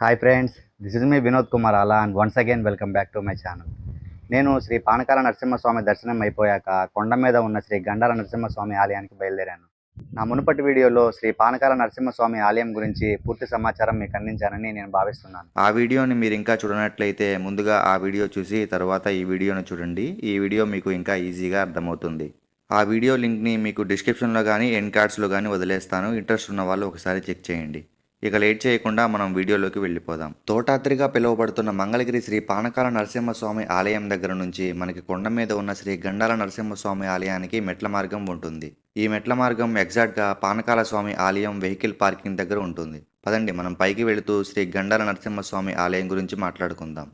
Hi friends, this is మీ వినోద్ కుమార్ అలా and once again welcome back to my channel. నేను శ్రీ పానకాల నరసింహస్వామి దర్శనం అయిపోయాక కొండ మీద ఉన్న శ్రీ గండాల నరసింహస్వామి ఆలయానికి బయలుదేరాను. నా మునుపటి వీడియోలో శ్రీ పానకాల నరసింహస్వామి ఆలయం గురించి పూర్తి సమాచారం మీకు అందించానని నేను భావిస్తున్నాను. ఆ వీడియోని మీరు ఇంకా చూడనట్లయితే ముందుగా ఆ వీడియో చూసి తర్వాత ఈ వీడియోను చూడండి. ఈ వీడియో మీకు ఇంకా ఈజీగా అర్థమవుతుంది. ఆ వీడియో లింక్ని మీకు డిస్క్రిప్షన్లో కానీ ఎండ్ కార్డ్స్లో కానీ వదిలేస్తాను. ఇంట్రెస్ట్ ఉన్న వాళ్ళు ఒకసారి చెక్ చేయండి. ఇక లేట్ చేయకుండా మనం వీడియోలోకి వెళ్ళిపోదాం. తోటాద్రిగా పిలువబడుతున్న మంగళగిరి శ్రీ పానకాల నరసింహస్వామి ఆలయం దగ్గర నుంచి మనకి కొండ మీద ఉన్న శ్రీ గండాల నరసింహస్వామి ఆలయానికి మెట్ల మార్గం ఉంటుంది. ఈ మెట్ల మార్గం ఎగ్జాక్ట్గా పానకాల స్వామి ఆలయం వెహికల్ పార్కింగ్ దగ్గర ఉంటుంది. పదండి, మనం పైకి వెళుతూ శ్రీ గండాల నరసింహస్వామి ఆలయం గురించి మాట్లాడుకుందాం.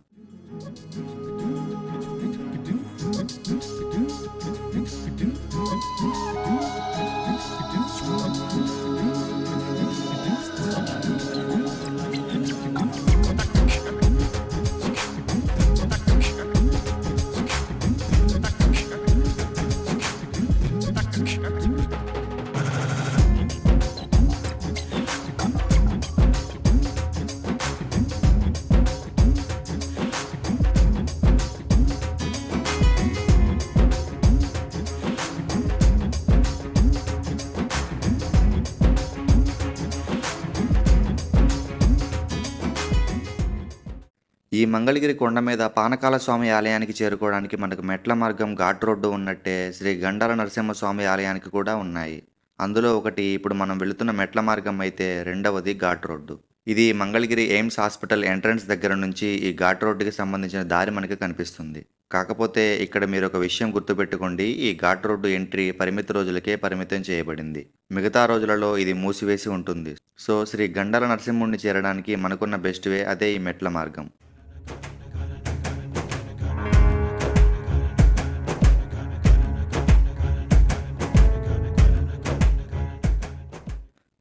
ఈ మంగళగిరి కొండ మీద పానకాల స్వామి ఆలయానికి చేరుకోవడానికి మనకు మెట్ల మార్గం ఘాట్ రోడ్డు ఉన్నట్టే శ్రీ గండాల నరసింహస్వామి ఆలయానికి కూడా ఉన్నాయి. అందులో ఒకటి ఇప్పుడు మనం వెళుతున్న మెట్ల మార్గం అయితే రెండవది ఘాట్ రోడ్డు. ఇది మంగళగిరి ఎయిమ్స్ హాస్పిటల్ ఎంట్రన్స్ దగ్గర నుంచి ఈ ఘాట్ రోడ్డుకి సంబంధించిన దారి మనకి కనిపిస్తుంది. కాకపోతే ఇక్కడ మీరు ఒక విషయం గుర్తుపెట్టుకోండి, ఈ ఘాట్ రోడ్డు ఎంట్రీ పరిమిత రోజులకే పరిమితం చేయబడింది. మిగతా రోజులలో ఇది మూసివేసి ఉంటుంది. సో శ్రీ గండాల నరసింహుడిని చేరడానికి మనకున్న బెస్ట్ వే అదే ఈ మెట్ల మార్గం.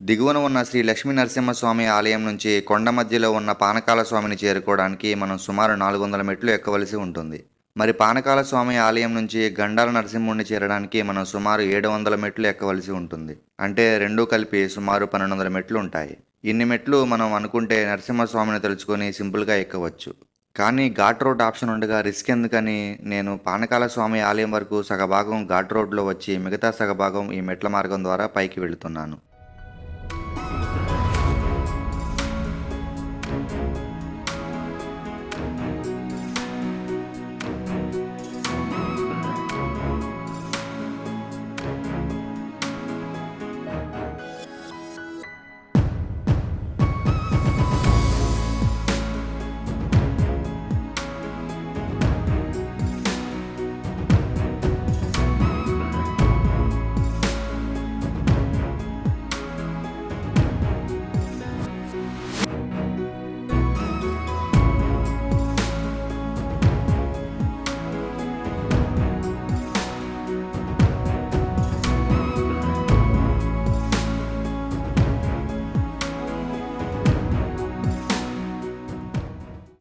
దిగువన ఉన్న శ్రీ లక్ష్మీ నరసింహస్వామి ఆలయం నుంచి కొండ మధ్యలో ఉన్న పానకాల స్వామిని చేరుకోవడానికి మనం సుమారు 400 మెట్లు ఎక్కవలసి ఉంటుంది. మరి పానకాల స్వామి ఆలయం నుంచి గండాల నరసింహుడిని చేరడానికి మనం సుమారు 700 మెట్లు ఎక్కవలసి ఉంటుంది. అంటే రెండూ కలిపి సుమారు 1200 మెట్లు ఉంటాయి. ఇన్ని మెట్లు మనం అనుకుంటే నరసింహస్వామిని తలుచుకొని సింపుల్గా ఎక్కవచ్చు. కానీ ఘాట్ రోడ్ ఆప్షన్ ఉండగా రిస్క్ ఎందుకని నేను పానకాల స్వామి ఆలయం వరకు సగభాగం ఘాట్ రోడ్లో వచ్చి మిగతా సగభాగం ఈ మెట్ల మార్గం ద్వారా పైకి వెళుతున్నాను.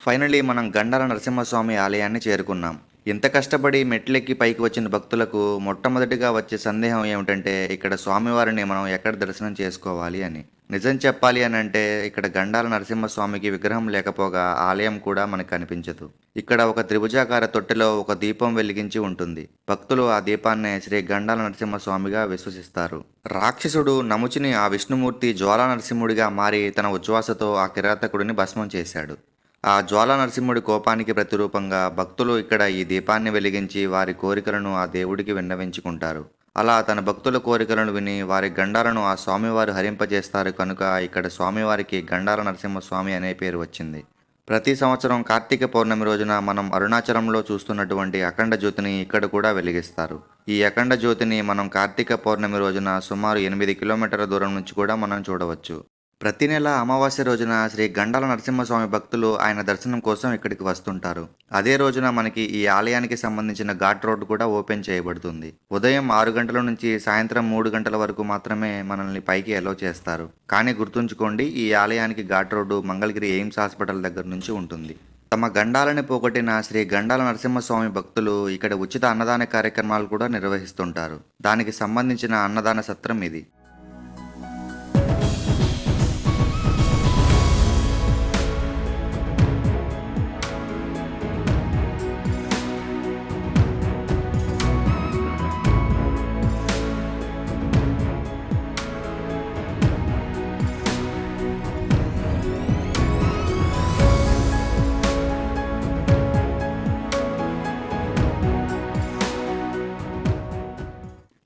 ఫైనలీ మనం గండాల నరసింహస్వామి ఆలయాన్ని చేరుకున్నాం. ఇంత కష్టపడి మెట్లెక్కి పైకి వచ్చిన భక్తులకు మొట్టమొదటిగా వచ్చే సందేహం ఏమిటంటే ఇక్కడ స్వామివారిని మనం ఎక్కడ దర్శనం చేసుకోవాలి అని. నిజం చెప్పాలి అని అంటే ఇక్కడ గండాల నరసింహస్వామికి విగ్రహం లేకపోగా ఆలయం కూడా మనకు కనిపించదు. ఇక్కడ ఒక త్రిభుజాకార తొట్టెలో ఒక దీపం వెలిగించి ఉంటుంది. భక్తులు ఆ దీపాన్నే శ్రీ గండాల నరసింహస్వామిగా విశ్వసిస్తారు. రాక్షసుడు నముచిని ఆ విష్ణుమూర్తి జ్వాలా నరసింహుడిగా మారి తన ఉచ్ఛ్వాసతో ఆ కిరాతకుడిని భస్మం చేశాడు. ఆ జ్వాలా నరసింహుడి కోపానికి ప్రతిరూపంగా భక్తులు ఇక్కడ ఈ దీపాన్ని వెలిగించి వారి కోరికలను ఆ దేవుడికి విన్నవించుకుంటారు. అలా తన భక్తుల కోరికలను విని వారి గండాలను ఆ స్వామివారు హరింపజేస్తారు కనుక ఇక్కడ స్వామివారికి గండాల నరసింహస్వామి అనే పేరు వచ్చింది. ప్రతి సంవత్సరం కార్తీక పౌర్ణమి రోజున మనం అరుణాచలంలో చూస్తున్నటువంటి అఖండ జ్యోతిని ఇక్కడ కూడా వెలిగిస్తారు. ఈ అఖండ జ్యోతిని మనం కార్తీక పౌర్ణమి రోజున సుమారు 8 కిలోమీటర్ల దూరం నుంచి కూడా మనం చూడవచ్చు. ప్రతి నెల అమావాస్య రోజున శ్రీ గండాల నరసింహస్వామి భక్తులు ఆయన దర్శనం కోసం ఇక్కడికి వస్తుంటారు. అదే రోజున మనకి ఈ ఆలయానికి సంబంధించిన ఘాట్ రోడ్డు కూడా ఓపెన్ చేయబడుతుంది. ఉదయం 6 గంటల నుంచి సాయంత్రం 3 గంటల వరకు మాత్రమే మనల్ని పైకి అలో చేస్తారు. కానీ గుర్తుంచుకోండి, ఈ ఆలయానికి ghat road Mangalagiri AIIMS hospital దగ్గర నుంచి ఉంటుంది. తమ గండాలని పోగొట్టిన శ్రీ గండాల నరసింహస్వామి భక్తులు ఇక్కడ ఉచిత అన్నదాన కార్యక్రమాలు కూడా నిర్వహిస్తుంటారు. దానికి సంబంధించిన అన్నదాన సత్రం ఇది.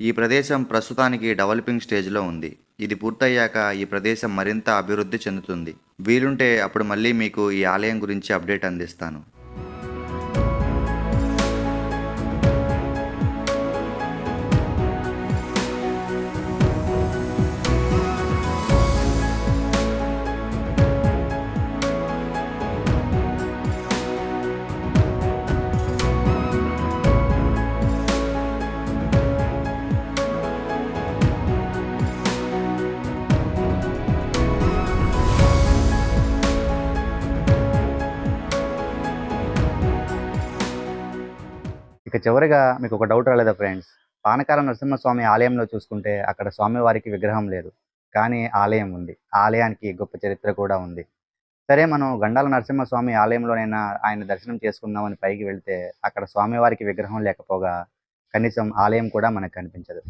ఈ ప్రదేశం ప్రస్తుతానికి డెవలపింగ్ స్టేజ్లో ఉంది. ఇది పూర్తయ్యాక ఈ ప్రదేశం మరింత అభివృద్ధి చెందుతుంది. వీలుంటే అప్పుడు మళ్ళీ మీకు ఈ ఆలయం గురించి అప్డేట్ అందిస్తాను. ఇక చివరిగా మీకు ఒక డౌట్ రాలేదా ఫ్రెండ్స్? పానకాల నరసింహస్వామి ఆలయంలో చూసుకుంటే అక్కడ స్వామివారికి విగ్రహం లేదు. కానీ ఆలయం ఉంది. ఆ ఆలయానికి గొప్ప చరిత్ర కూడా ఉంది. సరే మనం గండాల నరసింహస్వామి ఆలయంలోనైనా ఆయన దర్శనం చేసుకుందామని పైకి వెళ్తే అక్కడ స్వామివారికి విగ్రహం లేకపోగా కనీసం ఆలయం కూడా మనకు కనిపించదు.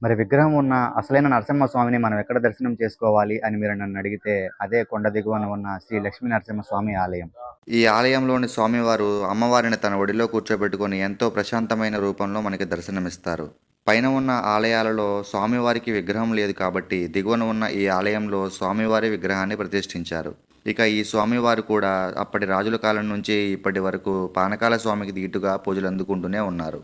మరి విగ్రహం ఉన్న అసలైన నరసింహస్వామిని మనం ఎక్కడ దర్శనం చేసుకోవాలి అని మీరు నన్ను అడిగితే అదే కొండ దిగువన ఉన్న శ్రీ లక్ష్మీ నరసింహస్వామి ఆలయం. ఈ ఆలయంలోని స్వామివారు అమ్మవారిని తన ఒడిలో కూర్చోబెట్టుకొని ఎంతో ప్రశాంతమైన రూపంలో మనకి దర్శనమిస్తారు. పైన ఉన్న ఆలయాలలో స్వామివారికి విగ్రహం లేదు కాబట్టి దిగువన ఉన్న ఈ ఆలయంలో స్వామివారి విగ్రహాన్ని ప్రతిష్ఠించారు. ఇక ఈ స్వామివారు కూడా అప్పటి రాజుల కాలం నుంచి ఇప్పటి వరకు పానకాల స్వామికి దీటుగా పూజలు అందుకుంటూనే ఉన్నారు.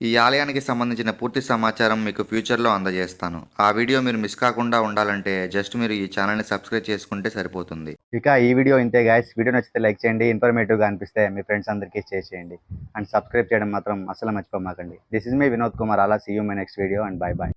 ఈ ఆలయానికి సంబంధించిన పూర్తి సమాచారం మీకు ఫ్యూచర్లో అందజేస్తాను. ఆ వీడియో మీరు మిస్ కాకుండా ఉండాలంటే జస్ట్ మీరు ఈ ఛానల్ని సబ్స్క్రైబ్ చేసుకుంటే సరిపోతుంది. ఇక ఈ వీడియో ఇంతే గైస్. వీడియో నచ్చితే లైక్ చేయండి, ఇన్ఫర్మేటివ్గా అనిపిస్తే మీ ఫ్రెండ్స్ అందరికీ షేర్ చేయండి అండ్ సబ్స్క్రైబ్ చేయడం మాత్రం అసలు మర్చిపోమాకండి. దిస్ ఇస్ మీ వినోద్ కుమార్. అలా see you my next video and bye bye.